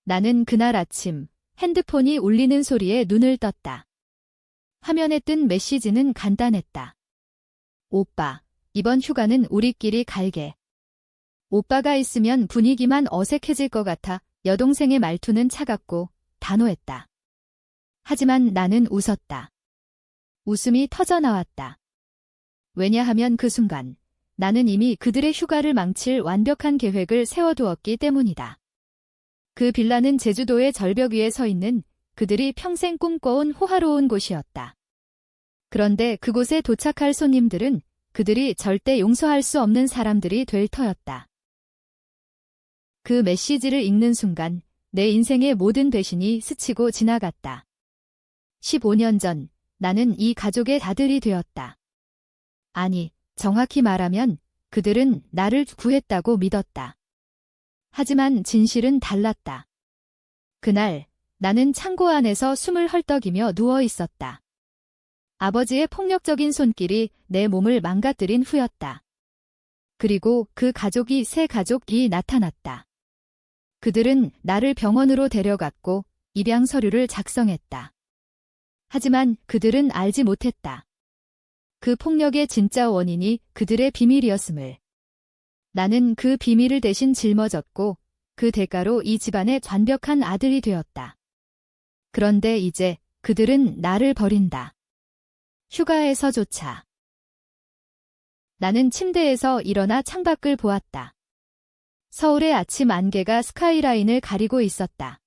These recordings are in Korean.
나는 그날 아침 핸드폰이 울리는 소리에 눈을 떴다. 화면에 뜬 메시지는 간단했다. 오빠, 이번 휴가는 우리끼리 갈게. 오빠가 있으면 분위기만 어색해질 것 같아 여동생의 말투는 차갑고 단호했다. 하지만 나는 웃었다. 웃음이 터져나왔다. 왜냐하면 그 순간 나는 이미 그들의 휴가를 망칠 완벽한 계획을 세워두었기 때문이다. 그 빌라는 제주도의 절벽 위에 서 있는 그들이 평생 꿈꿔온 호화로운 곳이었다. 그런데 그곳에 도착할 손님들은 그들이 절대 용서할 수 없는 사람들이 될 터였다. 그 메시지를 읽는 순간 내 인생의 모든 배신이 스치고 지나갔다. 15년 전 나는 이 가족의 아들이 되었다. 아니, 정확히 말하면 그들은 나를 구했다고 믿었다. 하지만 진실은 달랐다. 그날 나는 창고 안에서 숨을 헐떡이며 누워 있었다. 아버지의 폭력적인 손길이 내 몸을 망가뜨린 후였다. 그리고 그 가족이 새 가족이 나타났다. 그들은 나를 병원으로 데려갔고 입양 서류를 작성했다. 하지만 그들은 알지 못했다. 그 폭력의 진짜 원인이 그들의 비밀이었음을. 나는 그 비밀을 대신 짊어졌고 그 대가로 이 집안의 완벽한 아들이 되었다. 그런데 이제 그들은 나를 버린다. 휴가에서조차. 나는 침대에서 일어나 창밖을 보았다. 서울의 아침 안개가 스카이라인을 가리고 있었다.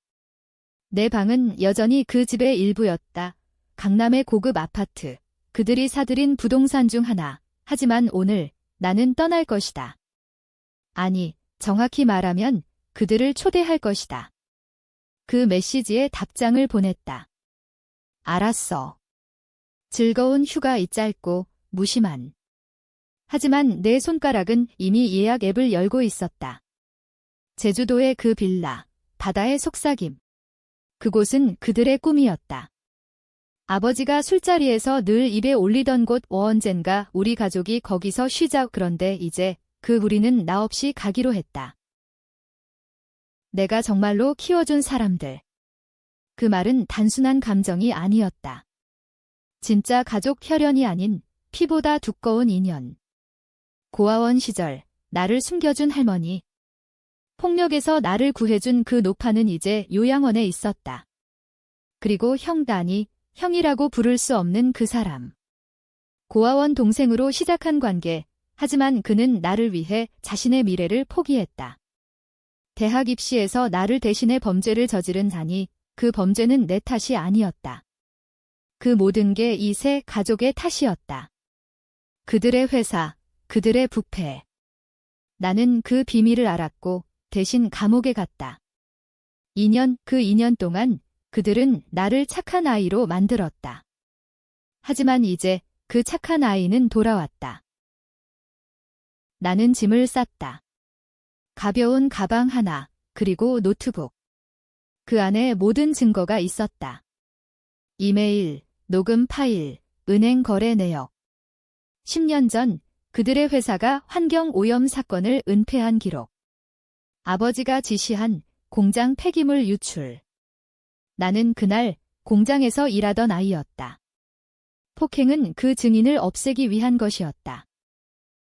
내 방은 여전히 그 집의 일부였다. 강남의 고급 아파트, 그들이 사들인 부동산 중 하나. 하지만 오늘 나는 떠날 것이다. 아니, 정확히 말하면 그들을 초대할 것이다. 그 메시지에 답장을 보냈다. 알았어. 즐거운 휴가 짧고 무심한. 하지만 내 손가락은 이미 예약 앱을 열고 있었다. 제주도의 그 빌라, 바다의 속삭임. 그곳은 그들의 꿈이었다. 아버지가 술자리에서 늘 입에 올리던 곳 언젠가 우리 가족이 거기서 쉬자. 그런데 이제 그 우리는 나 없이 가기로 했다. 내가 정말로 키워준 사람들. 그 말은 단순한 감정이 아니었다. 진짜 가족 혈연이 아닌 피보다 두꺼운 인연. 고아원 시절 나를 숨겨준 할머니. 폭력에서 나를 구해준 그 노파는 이제 요양원에 있었다. 그리고 형이라고 부를 수 없는 그 사람. 고아원 동생으로 시작한 관계. 하지만 그는 나를 위해 자신의 미래를 포기했다. 대학 입시에서 나를 대신해 범죄를 저지른다니 그 범죄는 내 탓이 아니었다. 그 모든 게 이 세 가족의 탓이었다. 그들의 회사, 그들의 부패. 나는 그 비밀을 알았고 대신 감옥에 갔다. 그 2년 동안 그들은 나를 착한 아이로 만들었다. 하지만 이제 그 착한 아이는 돌아왔다. 나는 짐을 쌌다. 가벼운 가방 하나, 그리고 노트북. 그 안에 모든 증거가 있었다. 이메일, 녹음 파일, 은행 거래 내역. 10년 전 그들의 회사가 환경 오염 사건을 은폐한 기록. 아버지가 지시한 공장 폐기물 유출. 나는 그날 공장에서 일하던 아이였다. 폭행은 그 증인을 없애기 위한 것이었다.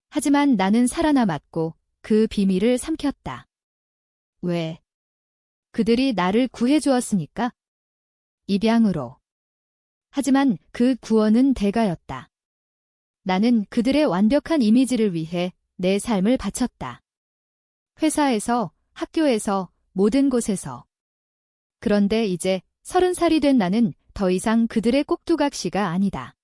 하지만 나는 살아남았고 그 비밀을 삼켰다. 왜? 그들이 나를 구해주었으니까? 입양으로. 하지만 그 구원은 대가였다. 나는 그들의 완벽한 이미지를 위해 내 삶을 바쳤다. 회사에서, 학교에서, 모든 곳에서. 그런데 이제 30살이 된 나는 더 이상 그들의 꼭두각시가 아니다.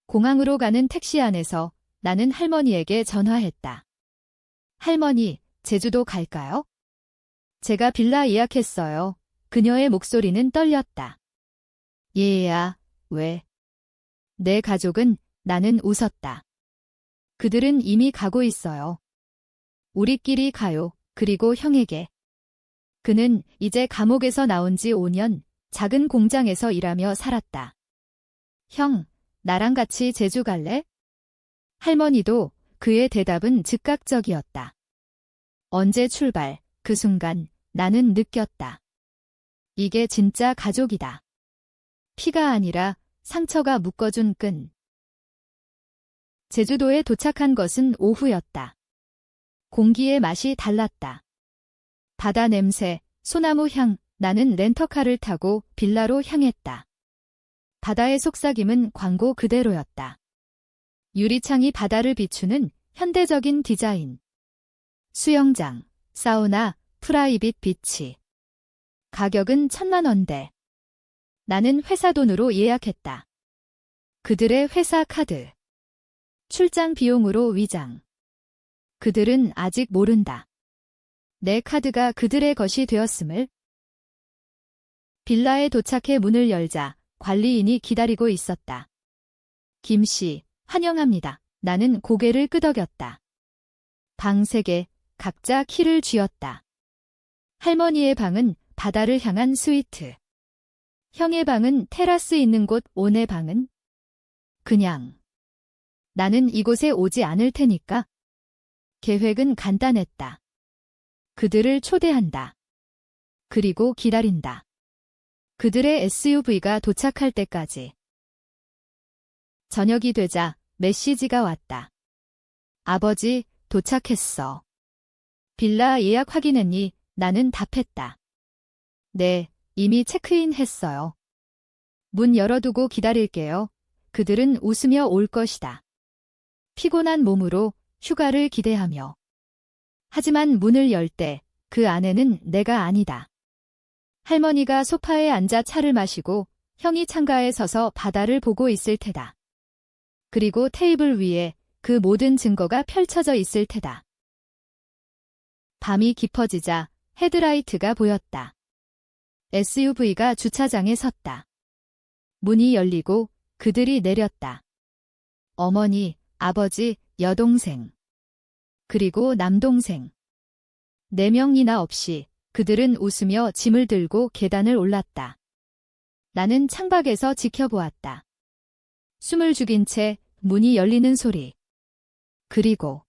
공항으로 가는 택시 안에서 나는 할머니에게 전화했다. 할머니, 제주도 갈까요? 제가 빌라 예약했어요. 그녀의 목소리는 떨렸다. 얘야, 왜? 내 가족은 나는 웃었다. 그들은 이미 가고 있어요. 우리끼리 가요. 그리고 형에게. 그는 이제 감옥에서 나온 지 5년, 작은 공장에서 일하며 살았다. 형, 나랑 같이 제주 갈래? 할머니도 그의 대답은 즉각적이었다. 언제 출발? 그 순간 나는 느꼈다. 이게 진짜 가족이다. 피가 아니라 상처가 묶어준 끈. 제주도에 도착한 것은 오후였다. 공기의 맛이 달랐다. 바다 냄새, 소나무 향, 나는 렌터카를 타고 빌라로 향했다. 바다의 속삭임은 광고 그대로였다. 유리창이 바다를 비추는 현대적인 디자인. 수영장, 사우나, 프라이빗 비치. 가격은 1,000만 원대. 나는 회사 돈으로 예약했다. 그들의 회사 카드. 출장 비용으로 위장. 그들은 아직 모른다. 내 카드가 그들의 것이 되었음을. 빌라에 도착해 문을 열자 관리인이 기다리고 있었다. 김 씨, 환영합니다. 나는 고개를 끄덕였다. 방 3개, 각자 키를 쥐었다. 할머니의 방은 바다를 향한 스위트. 형의 방은 테라스 있는 곳, 온의 방은 그냥. 나는 이곳에 오지 않을 테니까. 계획은 간단했다. 그들을 초대한다. 그리고 기다린다. 그들의 SUV가 도착할 때까지. 저녁이 되자 메시지가 왔다. 아버지, 도착했어. 빌라 예약 확인했니? 나는 답했다. 네, 이미 체크인 했어요. 문 열어두고 기다릴게요. 그들은 웃으며 올 것이다. 피곤한 몸으로 휴가를 기대하며. 하지만 문을 열 때 그 안에는 내가 아니다. 할머니가 소파에 앉아 차를 마시고 형이 창가에 서서 바다를 보고 있을 테다. 그리고 테이블 위에 그 모든 증거가 펼쳐져 있을 테다. 밤이 깊어지자 헤드라이트가 보였다. SUV가 주차장에 섰다. 문이 열리고 그들이 내렸다. 어머니, 아버지, 여동생. 그리고 남동생. 4명이나 없이 그들은 웃으며 짐을 들고 계단을 올랐다. 나는 창밖에서 지켜보았다. 숨을 죽인 채 문이 열리는 소리. 그리고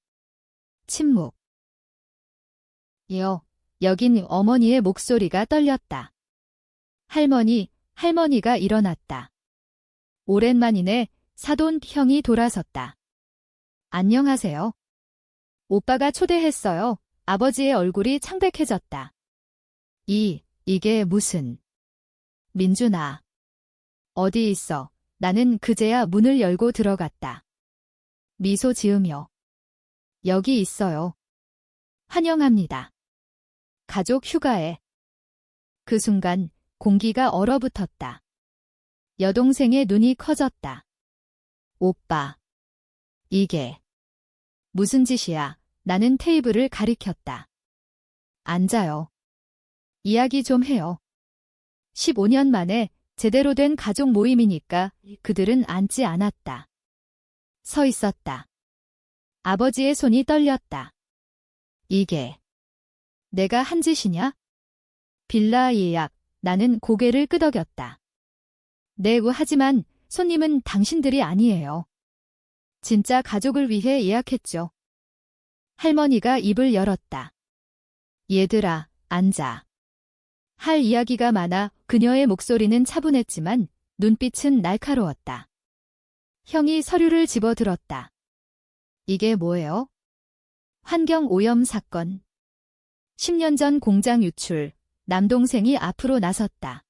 침묵. 여긴 어머니의 목소리가 떨렸다. 할머니가 일어났다. 오랜만이네. 사돈 형이 돌아섰다. 안녕하세요. 오빠가 초대했어요. 아버지의 얼굴이 창백해졌다. 이게 무슨. 민준아. 어디 있어? 나는 그제야 문을 열고 들어갔다. 미소 지으며. 여기 있어요. 환영합니다. 가족 휴가에. 그 순간 공기가 얼어붙었다. 여동생의 눈이 커졌다. 오빠. 이게 무슨 짓이야? 나는 테이블을 가리켰다. 앉아요. 이야기 좀 해요. 15년 만에 제대로 된 가족 모임이니까 그들은 앉지 않았다. 서 있었다. 아버지의 손이 떨렸다. 이게 내가 한 짓이냐? 빌라 예약. 나는 고개를 끄덕였다. 네, 하지만 손님은 당신들이 아니에요. 진짜 가족을 위해 예약했죠. 할머니가 입을 열었다. 얘들아, 앉아. 할 이야기가 많아 그녀의 목소리는 차분했지만 눈빛은 날카로웠다. 형이 서류를 집어들었다. 이게 뭐예요? 환경 오염 사건. 10년 전 공장 유출. 남동생이 앞으로 나섰다.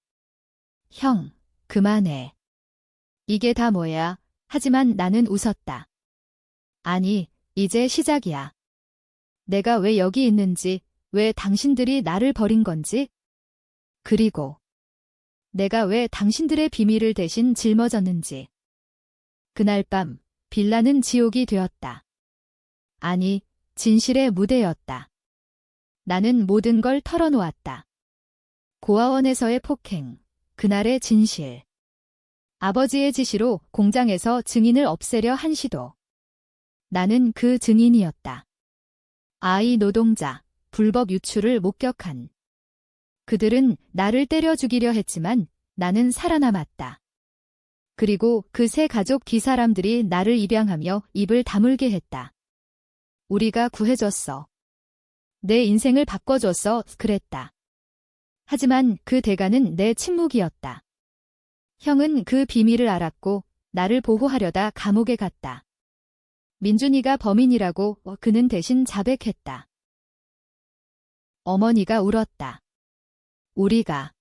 형, 그만해. 이게 다 뭐야? 하지만 나는 웃었다. 아니, 이제 시작이야. 내가 왜 여기 있는지, 왜 당신들이 나를 버린 건지, 그리고 내가 왜 당신들의 비밀을 대신 짊어졌는지. 그날 밤, 빌라는 지옥이 되었다. 아니, 진실의 무대였다. 나는 모든 걸 털어놓았다. 고아원에서의 폭행, 그날의 진실. 아버지의 지시로 공장에서 증인을 없애려 한 시도. 나는 그 증인이었다. 아이 노동자, 불법 유출을 목격한. 그들은 나를 때려 죽이려 했지만 나는 살아남았다. 그리고 그 세 가족 기사람들이 나를 입양하며 입을 다물게 했다. 우리가 구해줬어. 내 인생을 바꿔줬어. 그랬다. 하지만 그 대가는 내 침묵이었다. 형은 그 비밀을 알았고 나를 보호하려다 감옥에 갔다. 민준이가 범인이라고 그는 대신 자백했다. 어머니가 울었다. 우리가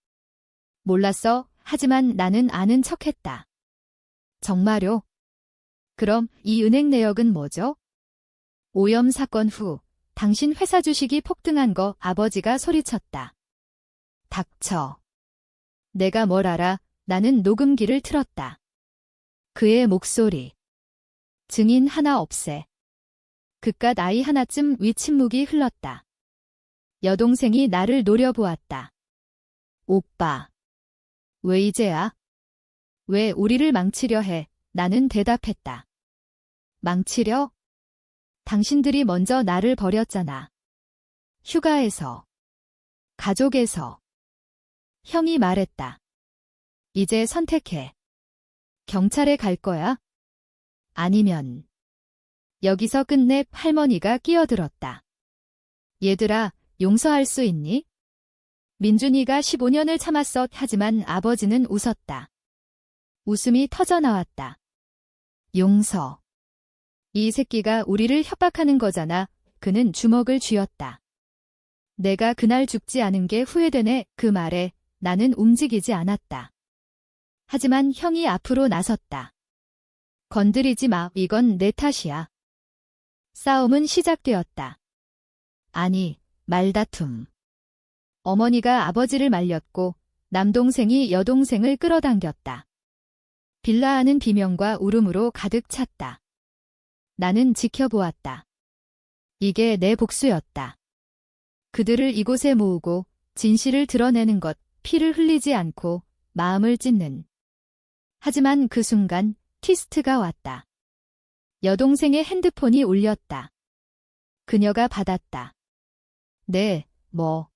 몰랐어. 하지만 나는 아는 척했다. 정말요? 그럼 이 은행 내역은 뭐죠? 오염 사건 후 당신 회사 주식이 폭등한 거 아버지가 소리쳤다. 닥쳐. 내가 뭘 알아? 나는 녹음기를 틀었다. 그의 목소리. 증인 하나 없애. 그깟 아이 하나쯤 위침묵이 흘렀다. 여동생이 나를 노려보았다. 오빠. 왜 이제야? 왜 우리를 망치려 해? 나는 대답했다. 망치려? 당신들이 먼저 나를 버렸잖아. 휴가에서. 가족에서. 형이 말했다. 이제 선택해. 경찰에 갈 거야? 아니면. 여기서 끝내 할머니가 끼어들었다. 얘들아, 용서할 수 있니? 민준이가 15년을 참았어. 하지만 아버지는 웃었다. 웃음이 터져나왔다. 용서. 이 새끼가 우리를 협박하는 거잖아. 그는 주먹을 쥐었다. 내가 그날 죽지 않은 게 후회되네. 그 말에 나는 움직이지 않았다. 하지만 형이 앞으로 나섰다. 건드리지 마. 이건 내 탓이야. 싸움은 시작되었다. 아니, 말다툼. 어머니가 아버지를 말렸고 남동생이 여동생을 끌어당겼다. 빌라 안은 비명과 울음으로 가득 찼다. 나는 지켜보았다. 이게 내 복수였다. 그들을 이곳에 모으고 진실을 드러내는 것, 피를 흘리지 않고 마음을 찢는. 하지만 그 순간 티스트가 왔다. 여동생의 핸드폰이 울렸다. 그녀가 받았다. 네, 뭐.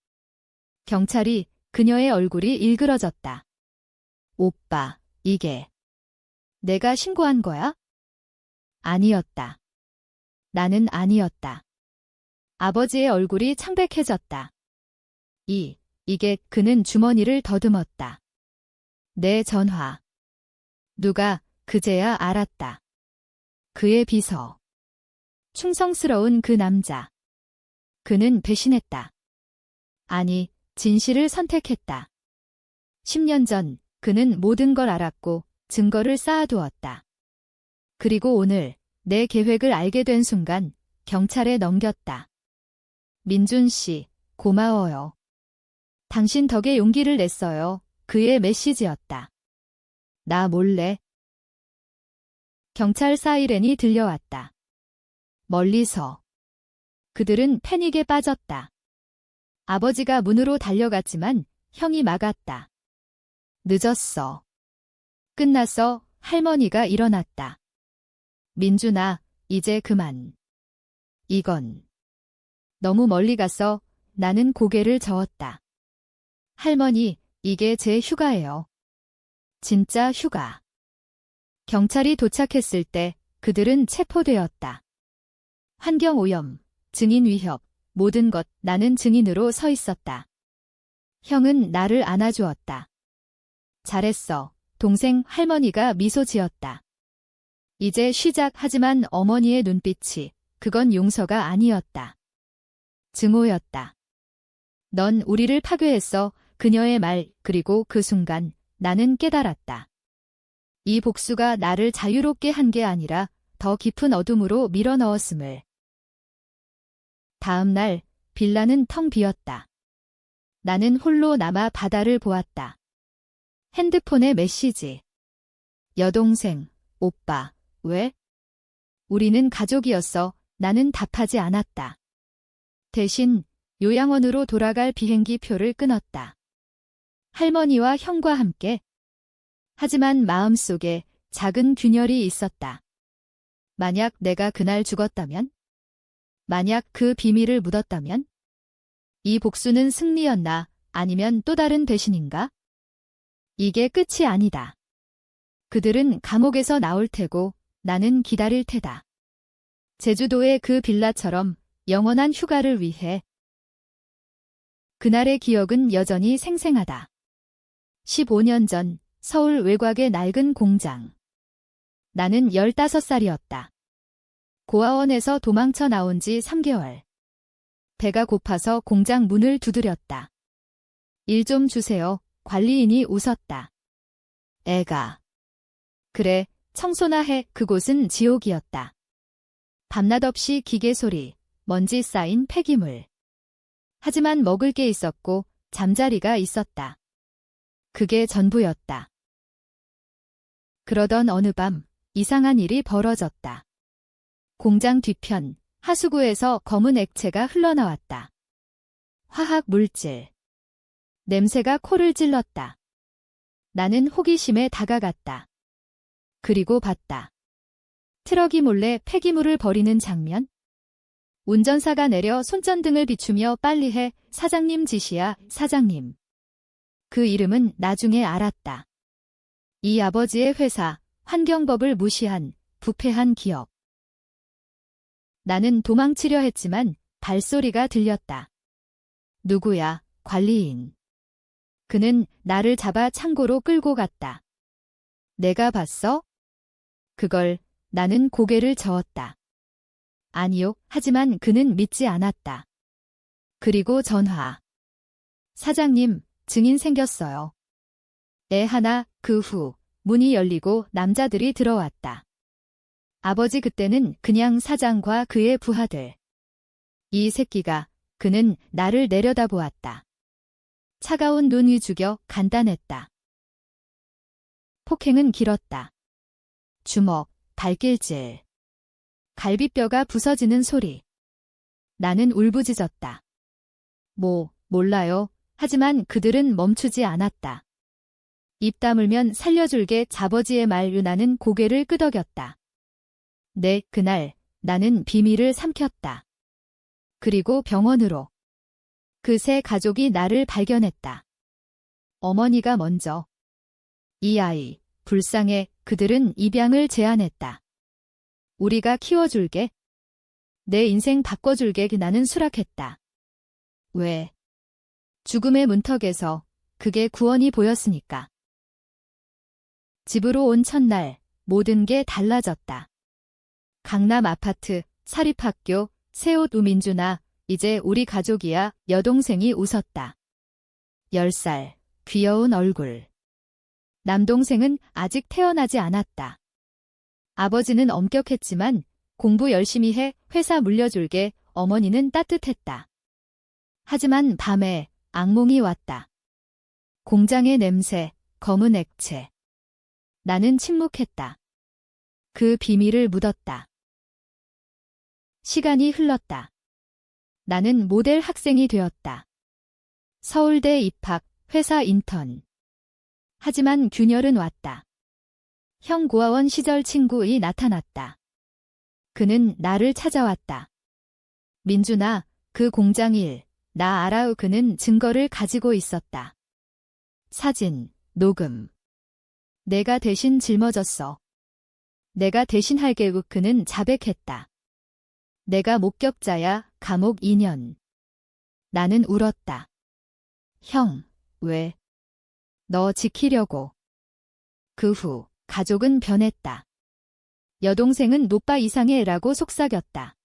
경찰이 그녀의 얼굴이 일그러졌다. 오빠, 이게. 내가 신고한 거야? 아니었다. 나는 아니었다. 아버지의 얼굴이 창백해졌다. 이게 그는 주머니를 더듬었다. 내 전화. 누가 그제야 알았다. 그의 비서. 충성스러운 그 남자. 그는 배신했다. 아니, 진실을 선택했다. 10년 전 그는 모든 걸 알았고 증거를 쌓아두었다. 그리고 오늘 내 계획을 알게 된 순간 경찰에 넘겼다. 민준 씨, 고마워요. 당신 덕에 용기를 냈어요. 그의 메시지였다. 나 몰래. 경찰 사이렌이 들려왔다. 멀리서. 그들은 패닉에 빠졌다. 아버지가 문으로 달려갔지만 형이 막았다. 늦었어. 끝났어. 할머니가 일어났다. 민준아, 이제 그만. 이건. 너무 멀리 갔어. 나는 고개를 저었다. 할머니, 이게 제 휴가예요. 진짜 휴가. 경찰이 도착했을 때 그들은 체포되었다. 환경오염, 증인 위협, 모든 것. 나는 증인으로 서 있었다. 형은 나를 안아주었다. 잘했어. 동생. 할머니가 미소 지었다. 이제 시작. 하지만 어머니의 눈빛이 그건 용서가 아니었다. 증오였다. 넌 우리를 파괴했어. 그녀의 말. 그리고 그 순간 나는 깨달았다. 이 복수가 나를 자유롭게 한 게 아니라 더 깊은 어둠으로 밀어넣었음을. 다음 날 빌라는 텅 비었다. 나는 홀로 남아 바다를 보았다. 핸드폰에 메시지. 여동생, 오빠, 왜? 우리는 가족이었어. 나는 답하지 않았다. 대신 요양원으로 돌아갈 비행기 표를 끊었다. 할머니와 형과 함께. 하지만 마음속에 작은 균열이 있었다. 만약 내가 그날 죽었다면? 만약 그 비밀을 묻었다면? 이 복수는 승리였나? 아니면 또 다른 배신인가? 이게 끝이 아니다. 그들은 감옥에서 나올 테고 나는 기다릴 테다. 제주도의 그 빌라처럼 영원한 휴가를 위해. 그날의 기억은 여전히 생생하다. 15년 전 서울 외곽의 낡은 공장. 나는 15살이었다. 고아원에서 도망쳐 나온 지 3개월. 배가 고파서 공장 문을 두드렸다. 일 좀 주세요. 관리인이 웃었다. 애가. 그래, 청소나 해. 그곳은 지옥이었다. 밤낮 없이 기계 소리, 먼지 쌓인 폐기물. 하지만 먹을 게 있었고 잠자리가 있었다. 그게 전부였다. 그러던 어느 밤 이상한 일이 벌어졌다. 공장 뒤편 하수구에서 검은 액체가 흘러나왔다. 화학 물질. 냄새가 코를 찔렀다. 나는 호기심에 다가갔다. 그리고 봤다. 트럭이 몰래 폐기물을 버리는 장면? 운전사가 내려 손전등을 비추며 빨리 해. 사장님 지시야, 사장님. 그 이름은 나중에 알았다. 이 아버지의 회사, 환경법을 무시한, 부패한 기업. 나는 도망치려 했지만 발소리가 들렸다. 누구야, 관리인. 그는 나를 잡아 창고로 끌고 갔다. 내가 봤어? 그걸. 나는 고개를 저었다. 아니요, 하지만 그는 믿지 않았다. 그리고 전화. 사장님, 증인 생겼어요. 애 하나. 그 후 문이 열리고 남자들이 들어왔다. 아버지 그때는 그냥 사장과 그의 부하들. 이 새끼가. 그는 나를 내려다보았다. 차가운 눈이 죽여 간단했다. 폭행은 길었다. 주먹, 발길질. 갈비뼈가 부서지는 소리. 나는 울부짖었다. 몰라요. 하지만 그들은 멈추지 않았다. 입 다물면 살려줄게. 자버지의 말. 나는 고개를 끄덕였다. 네, 그날 나는 비밀을 삼켰다. 그리고 병원으로. 그 세 가족이 나를 발견했다. 어머니가 먼저. 이 아이, 불쌍해. 그들은 입양을 제안했다. 우리가 키워줄게. 내 인생 바꿔줄게. 나는 수락했다. 왜? 죽음의 문턱에서. 그게 구원이 보였으니까. 집으로 온 첫날 모든 게 달라졌다. 강남 아파트, 사립학교, 새 옷. 우민주나, 이제 우리 가족이야. 여동생이 웃었다. 10살, 귀여운 얼굴. 남동생은 아직 태어나지 않았다. 아버지는 엄격했지만 공부 열심히 해. 회사 물려줄게. 어머니는 따뜻했다. 하지만 밤에 악몽이 왔다. 공장의 냄새, 검은 액체. 나는 침묵했다. 그 비밀을 묻었다. 시간이 흘렀다. 나는 모델 학생이 되었다. 서울대 입학, 회사 인턴. 하지만 균열은 왔다. 형 고아원 시절 친구이 나타났다. 그는 나를 찾아왔다. 민준아, 그 공장 일, 나 알아. 그는 증거를 가지고 있었다. 사진, 녹음. 내가 대신 짊어졌어. 내가 대신 할게. 그는 자백했다. 내가 목격자야. 감옥 2년. 나는 울었다. 형, 왜? 너 지키려고. 그 후 가족은 변했다. 여동생은 노빠 이상해 라고 속삭였다.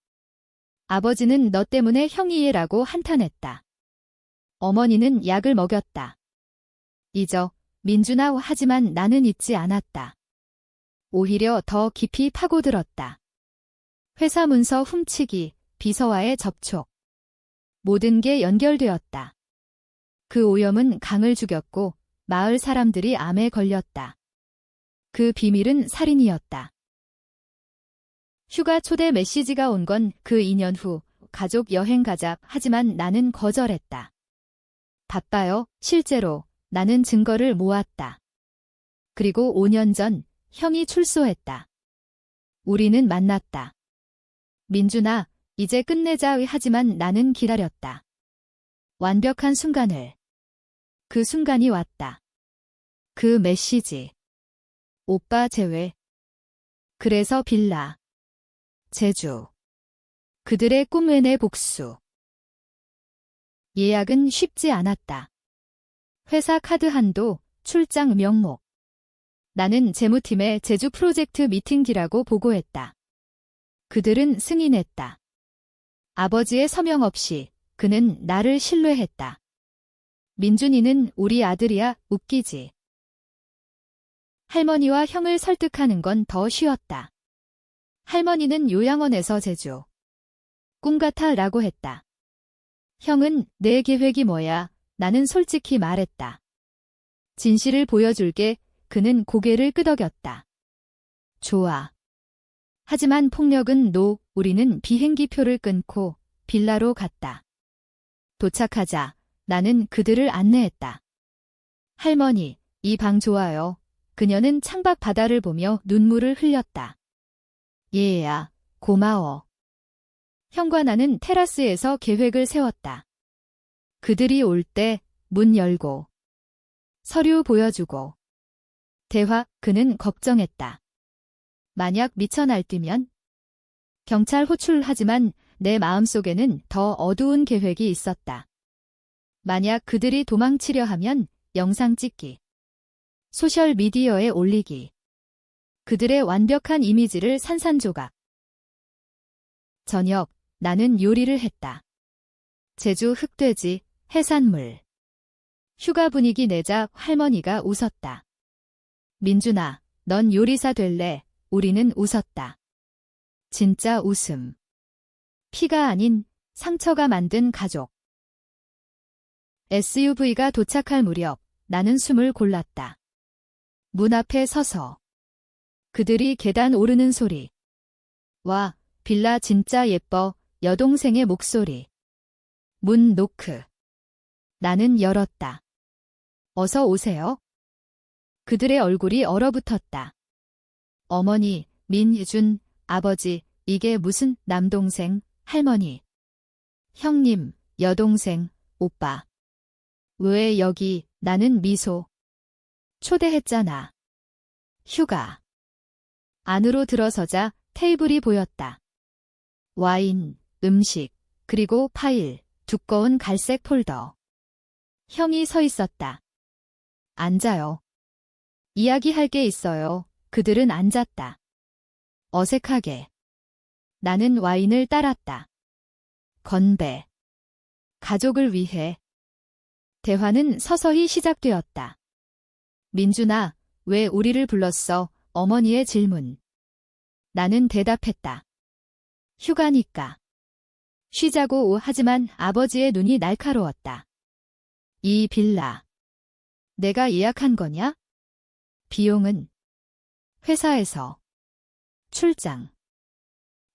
아버지는 너 때문에 형이 해라고 한탄했다. 어머니는 약을 먹였다. 잊어, 민준아. 하지만 나는 잊지 않았다. 오히려 더 깊이 파고들었다. 회사 문서 훔치기, 비서와의 접촉. 모든 게 연결되었다. 그 오염은 강을 죽였고 마을 사람들이 암에 걸렸다. 그 비밀은 살인이었다. 휴가 초대 메시지가 온 건 그 2년 후. 가족 여행 가자. 하지만 나는 거절했다. 바빠요. 실제로 나는 증거를 모았다. 그리고 5년 전 형이 출소했다. 우리는 만났다. 민준아, 이제 끝내자. 하지만 나는 기다렸다. 완벽한 순간을. 그 순간이 왔다. 그 메시지. 오빠 제외. 그래서 빌라. 제주. 그들의 꿈의 내 복수. 예약은 쉽지 않았다. 회사 카드 한도, 출장 명목. 나는 재무팀에 제주 프로젝트 미팅기라고 보고했다. 그들은 승인했다. 아버지의 서명 없이 그는 나를 신뢰했다. 민준이는 우리 아들이야, 웃기지. 할머니와 형을 설득하는 건 더 쉬웠다. 할머니는 요양원에서 제주. 꿈 같아 라고 했다. 형은 내 계획이 뭐야? 나는 솔직히 말했다. 진실을 보여줄게. 그는 고개를 끄덕였다. 좋아. 하지만 폭력은 노. 우리는 비행기표를 끊고 빌라로 갔다. 도착하자 나는 그들을 안내했다. 할머니, 이 방 좋아요. 그녀는 창밖 바다를 보며 눈물을 흘렸다. 얘야, 고마워. 형과 나는 테라스에서 계획을 세웠다. 그들이 올 때 문 열고 서류 보여주고 대화. 그는 걱정했다. 만약 미쳐 날뛰면? 경찰 호출하지만 내 마음속에는 더 어두운 계획이 있었다. 만약 그들이 도망치려 하면 영상 찍기. 소셜미디어에 올리기. 그들의 완벽한 이미지를 산산조각. 저녁, 나는 요리를 했다. 제주 흑돼지, 해산물. 휴가 분위기 내자 할머니가 웃었다. 민준아, 넌 요리사 될래? 우리는 웃었다. 진짜 웃음. 피가 아닌 상처가 만든 가족. SUV가 도착할 무렵 나는 숨을 골랐다. 문 앞에 서서 그들이 계단 오르는 소리. 와, 빌라 진짜 예뻐. 여동생의 목소리. 문 노크. 나는 열었다. 어서 오세요. 그들의 얼굴이 얼어붙었다. 어머니, 민유준, 아버지, 이게 무슨 남동생, 할머니. 형님, 여동생, 오빠. 왜 여기? 나는 미소. 초대했잖아. 휴가. 안으로 들어서자 테이블이 보였다. 와인, 음식, 그리고 파일, 두꺼운 갈색 폴더. 형이 서 있었다. 앉아요. 이야기할 게 있어요. 그들은 앉았다. 어색하게. 나는 와인을 따랐다. 건배. 가족을 위해. 대화는 서서히 시작되었다. 민준아, 왜 우리를 불렀어? 어머니의 질문. 나는 대답했다. 휴가니까. 쉬자고. 하지만 아버지의 눈이 날카로웠다. 이 빌라. 내가 예약한 거냐? 비용은? 회사에서. 출장.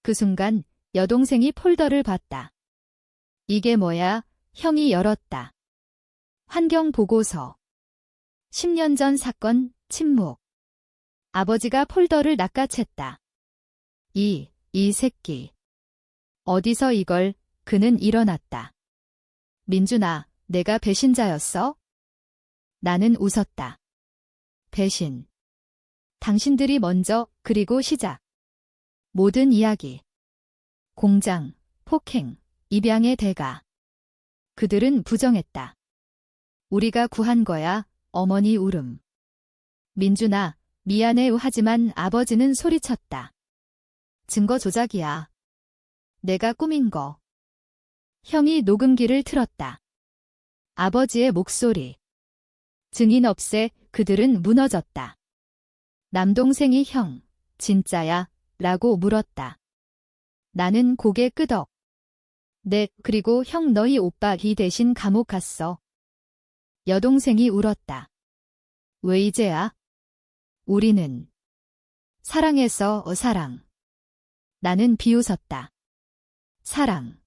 그 순간 여동생이 폴더를 봤다. 이게 뭐야? 형이 열었다. 환경보고서. 10년 전 사건, 침묵. 아버지가 폴더를 낚아챘다. 이 새끼. 어디서 이걸? 그는 일어났다. 민준아, 내가 배신자였어? 나는 웃었다. 배신. 당신들이 먼저, 그리고 시작. 모든 이야기. 공장, 폭행, 입양의 대가. 그들은 부정했다. 우리가 구한 거야, 어머니 울음. 민준아, 미안해. 하지만 아버지는 소리쳤다. 증거 조작이야. 내가 꾸민 거. 형이 녹음기를 틀었다. 아버지의 목소리. 증인 없애. 그들은 무너졌다. 남동생이 형, 진짜야? 라고 물었다. 나는 고개 끄덕. 네, 그리고 형 너희 오빠 이 대신 감옥 갔어. 여동생이 울었다. 왜 이제야? 우리는 사랑해서 사랑. 나는 비웃었다. 사랑.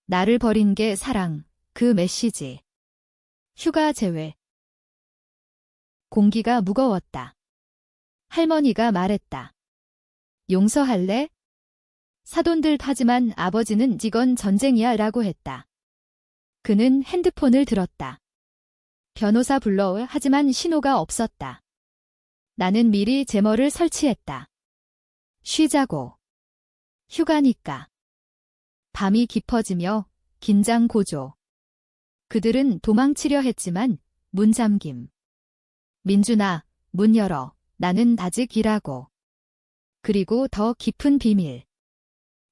나를 버린 게 사랑. 그 메시지. 휴가 제외. 공기가 무거웠다. 할머니가 말했다. 용서할래? 사돈들. 하지만 아버지는 이건 전쟁이야 라고 했다. 그는 핸드폰을 들었다. 변호사 불러. 하지만 신호가 없었다. 나는 미리 제머를 설치했다. 쉬자고. 휴가니까. 밤이 깊어지며 긴장 고조. 그들은 도망치려 했지만 문 잠김. 민준아, 문 열어. 나는 아직 일하고. 그리고 더 깊은 비밀.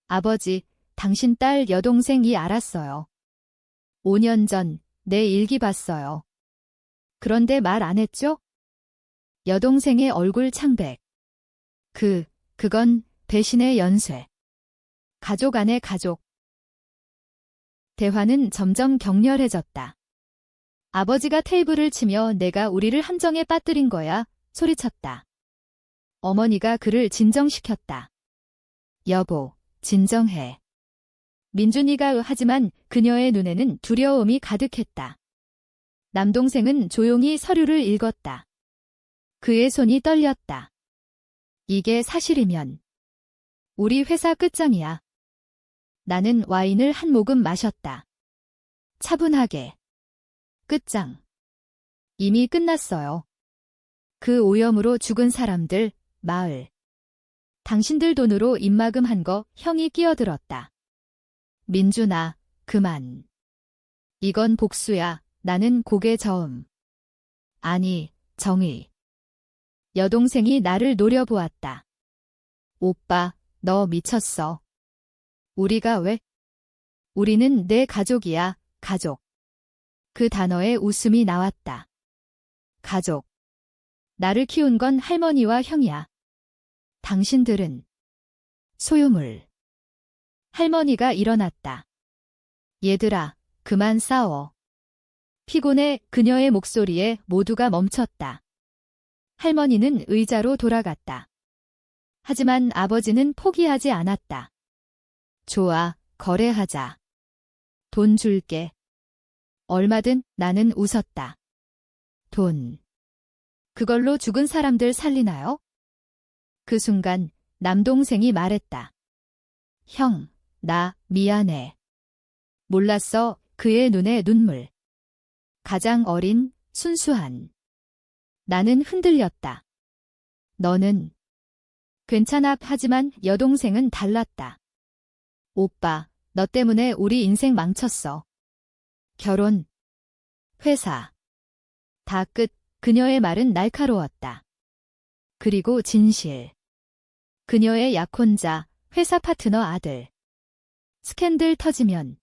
아버지, 당신 딸 여동생이 알았어요. 5년 전 내 일기 봤어요. 그런데 말 안 했죠? 여동생의 얼굴 창백. 그건 배신의 연쇄. 가족 안의 가족. 대화는 점점 격렬해졌다. 아버지가 테이블을 치며 내가 우리를 함정에 빠뜨린 거야, 소리쳤다. 어머니가 그를 진정시켰다. 여보, 진정해. 민준이가 하지만 그녀의 눈에는 두려움이 가득했다. 남동생은 조용히 서류를 읽었다. 그의 손이 떨렸다. 이게 사실이면 우리 회사 끝장이야. 나는 와인을 한 모금 마셨다. 차분하게. 끝장. 이미 끝났어요. 그 오염으로 죽은 사람들, 마을. 당신들 돈으로 입막음한 거 형이 끼어들었다. 민준아, 그만. 이건 복수야. 나는 고개 저음. 아니, 정의. 여동생이 나를 노려보았다. 오빠, 너 미쳤어. 우리가 왜? 우리는 내 가족이야, 가족. 그 단어에 웃음이 나왔다. 가족. 나를 키운 건 할머니와 형이야. 당신들은 소유물. 할머니가 일어났다. 얘들아, 그만 싸워. 피곤해. 그녀의 목소리에 모두가 멈췄다. 할머니는 의자로 돌아갔다. 하지만 아버지는 포기하지 않았다. 좋아, 거래하자. 돈 줄게. 얼마든. 나는 웃었다. 돈. 그걸로 죽은 사람들 살리나요? 그 순간 남동생이 말했다. 형, 나 미안해. 몰랐어. 그의 눈에 눈물. 가장 어린, 순수한. 나는 흔들렸다. 너는 괜찮아. 하지만 여동생은 달랐다. 오빠, 너 때문에 우리 인생 망쳤어. 결혼, 회사. 다 끝. 그녀의 말은 날카로웠다. 그리고 진실. 그녀의 약혼자, 회사 파트너 아들. 스캔들 터지면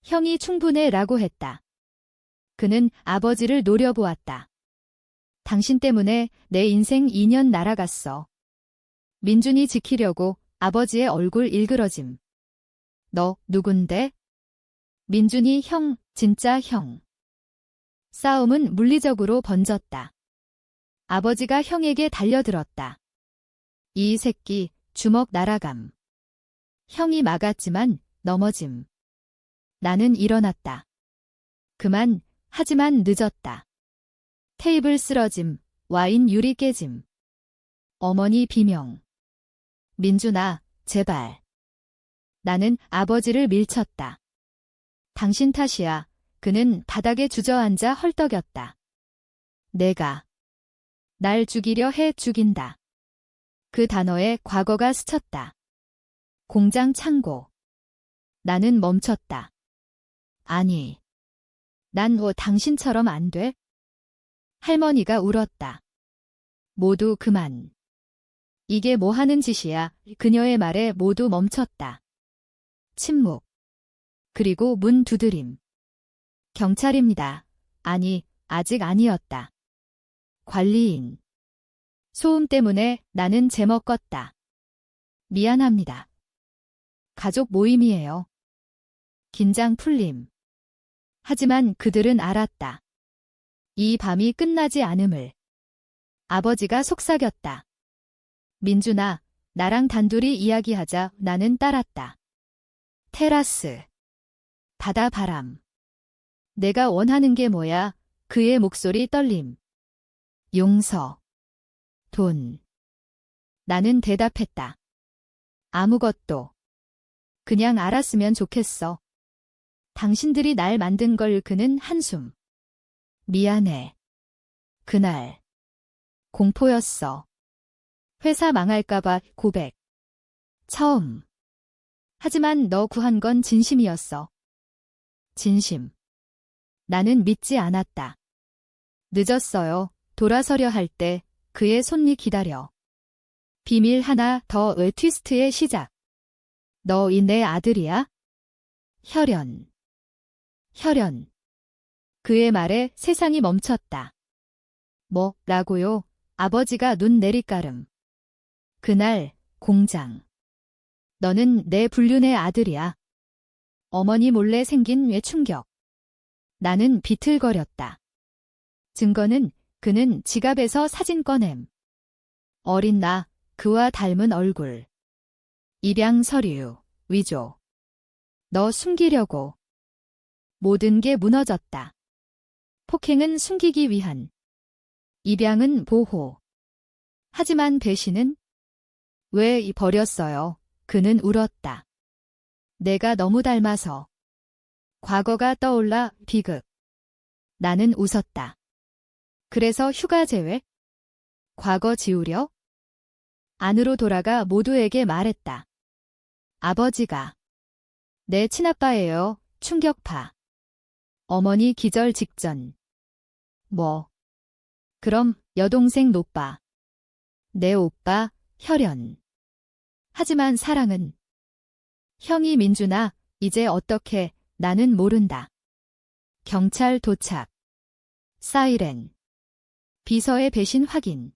형이 충분해 라고 했다. 그는 아버지를 노려보았다. 당신 때문에 내 인생 2년 날아갔어. 민준이 지키려고. 아버지의 얼굴 일그러짐. 너 누군데? 민준이 형, 진짜 형. 싸움은 물리적으로 번졌다. 아버지가 형에게 달려들었다. 이 새끼, 주먹 날아감. 형이 막았지만 넘어짐. 나는 일어났다. 그만. 하지만 늦었다. 테이블 쓰러짐, 와인 유리 깨짐. 어머니 비명. 민준아, 제발. 나는 아버지를 밀쳤다. 당신 탓이야. 그는 바닥에 주저앉아 헐떡였다. 내가 날 죽이려 해. 죽인다. 그 단어에 과거가 스쳤다. 공장 창고. 나는 멈췄다. 아니. 난 당신처럼 안 돼? 할머니가 울었다. 모두 그만. 이게 뭐 하는 짓이야. 그녀의 말에 모두 멈췄다. 침묵. 그리고 문 두드림. 경찰입니다. 아니, 아직 아니었다. 관리인. 소음 때문에 나는 제먹었다. 미안합니다. 가족 모임이에요. 긴장 풀림. 하지만 그들은 알았다. 이 밤이 끝나지 않음을. 아버지가 속삭였다. 민준아, 나랑 단둘이 이야기하자. 나는 따랐다. 테라스. 바다 바람. 내가 원하는 게 뭐야? 그의 목소리 떨림. 용서. 돈. 나는 대답했다. 아무것도. 그냥 알았으면 좋겠어. 당신들이 날 만든 걸. 그는 한숨. 미안해. 그날. 공포였어. 회사 망할까봐 고백. 처음. 하지만 너 구한 건 진심이었어. 진심. 나는 믿지 않았다. 늦었어요. 돌아서려 할 때 그의 손이 기다려. 비밀 하나 더의 트위스트의 시작. 너 이 내 아들이야? 혈연. 혈연. 그의 말에 세상이 멈췄다. 뭐라고요? 아버지가 눈 내리까름. 그날 공장. 너는 내 불륜의 아들이야. 어머니 몰래 생긴 외충격. 나는 비틀거렸다. 증거는 그는 지갑에서 사진 꺼냄. 어린 나, 그와 닮은 얼굴. 입양 서류, 위조. 너 숨기려고. 모든 게 무너졌다. 폭행은 숨기기 위한. 입양은 보호. 하지만 배신은? 왜 버렸어요? 그는 울었다. 내가 너무 닮아서. 과거가 떠올라 비극. 나는 웃었다. 그래서 휴가 제외? 과거 지우려? 안으로 돌아가 모두에게 말했다. 아버지가. 내 친아빠예요. 충격파. 어머니 기절 직전. 뭐. 그럼 여동생 노빠. 내 오빠 혈연. 하지만 사랑은. 형이 민준아, 이제 어떻게, 나는 모른다. 경찰 도착. 사이렌. 비서의 배신 확인.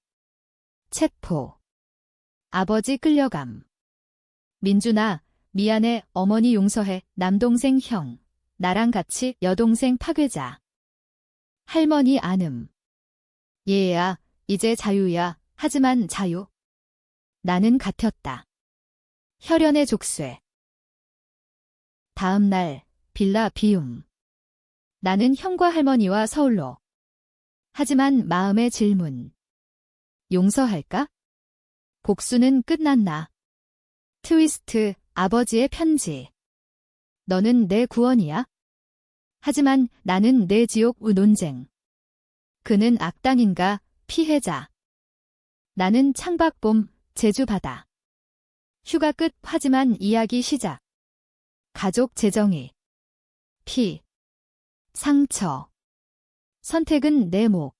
체포. 아버지 끌려감. 민준아, 미안해, 어머니 용서해, 남동생 형. 나랑 같이 여동생 파괴자. 할머니 안음. 얘야, 이제 자유야. 하지만 자유. 나는 같았다. 혈연의 족쇄. 다음 날, 빌라 비움. 나는 형과 할머니와 서울로. 하지만 마음의 질문. 용서할까? 복수는 끝났나? 트위스트, 아버지의 편지. 너는 내 구원이야? 하지만 나는 내 지옥 우 논쟁. 그는 악당인가, 피해자. 나는 창밖봄, 제주바다. 휴가 끝 하지만 이야기 시작. 가족 재정의. 피. 상처. 선택은 내 목.